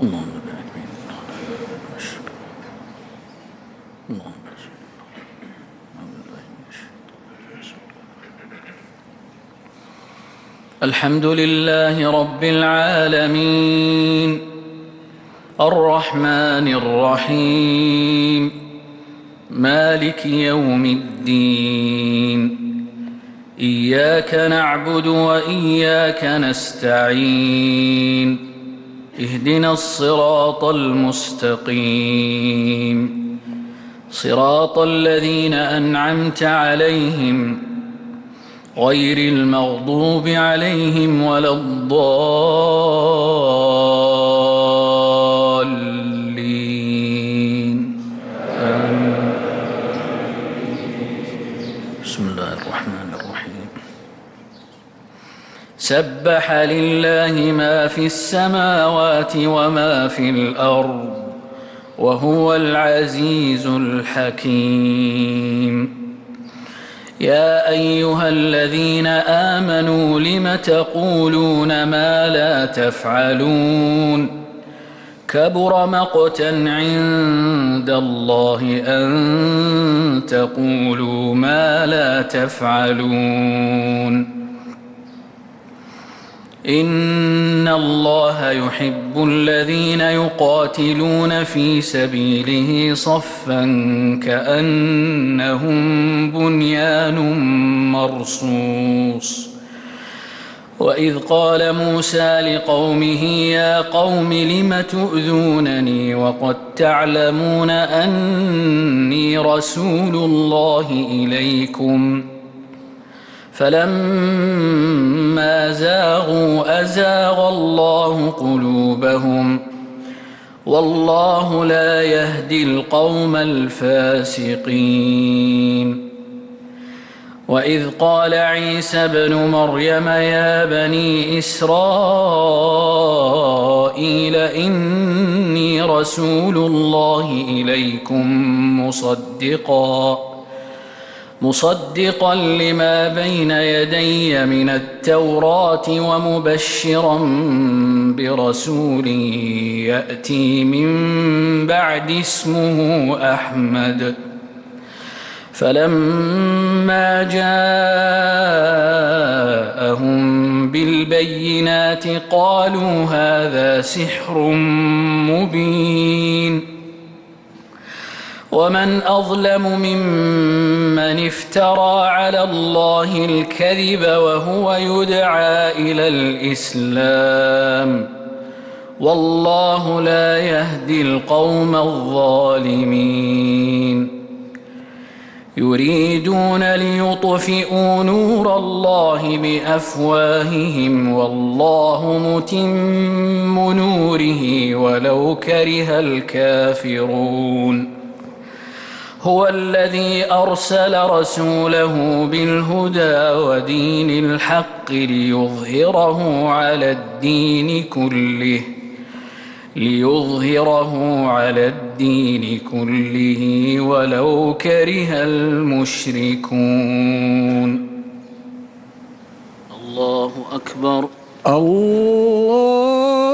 اللهم بارك بيننا اللهم بارك. الحمد لله رب العالمين الرحمن الرحيم مالك يوم الدين إياك نعبد وإياك نستعين اهدنا الصراط المستقيم صراط الذين أنعمت عليهم غير المغضوب عليهم ولا الضالين آمين. بسم الله الرحمن الرحيم سبح لله ما في السماوات وما في الأرض وهو العزيز الحكيم يا أيها الذين آمنوا لم تقولون ما لا تفعلون كبر مقتا عند الله أن تقولوا ما لا تفعلون إن الله يحب الذين يقاتلون في سبيله صفا كأنهم بنيان مرصوص وإذ قال موسى لقومه يا قوم لم تؤذونني وقد تعلمون أني رسول الله إليكم فلما زاغوا أزاغ الله قلوبهم والله لا يهدي القوم الفاسقين وإذ قال عيسى ابن مريم يا بني إسرائيل إني رسول الله إليكم مصدقا لما بين يدي من التوراة ومبشرا برسول يأتي من بعد اسمه أحمد فلما جاءهم بالبينات قالوا هذا سحر مبين ومن أظلم ممن افترى على الله الكذب وهو يدعى إلى الإسلام والله لا يهدي القوم الظالمين يريدون ليطفئوا نور الله بأفواههم والله متم نوره ولو كره الكافرون هو الذي أرسل رسوله بالهدى ولدين الحق ليظهره على الدين كله ولو كره المشركون الله أكبر الله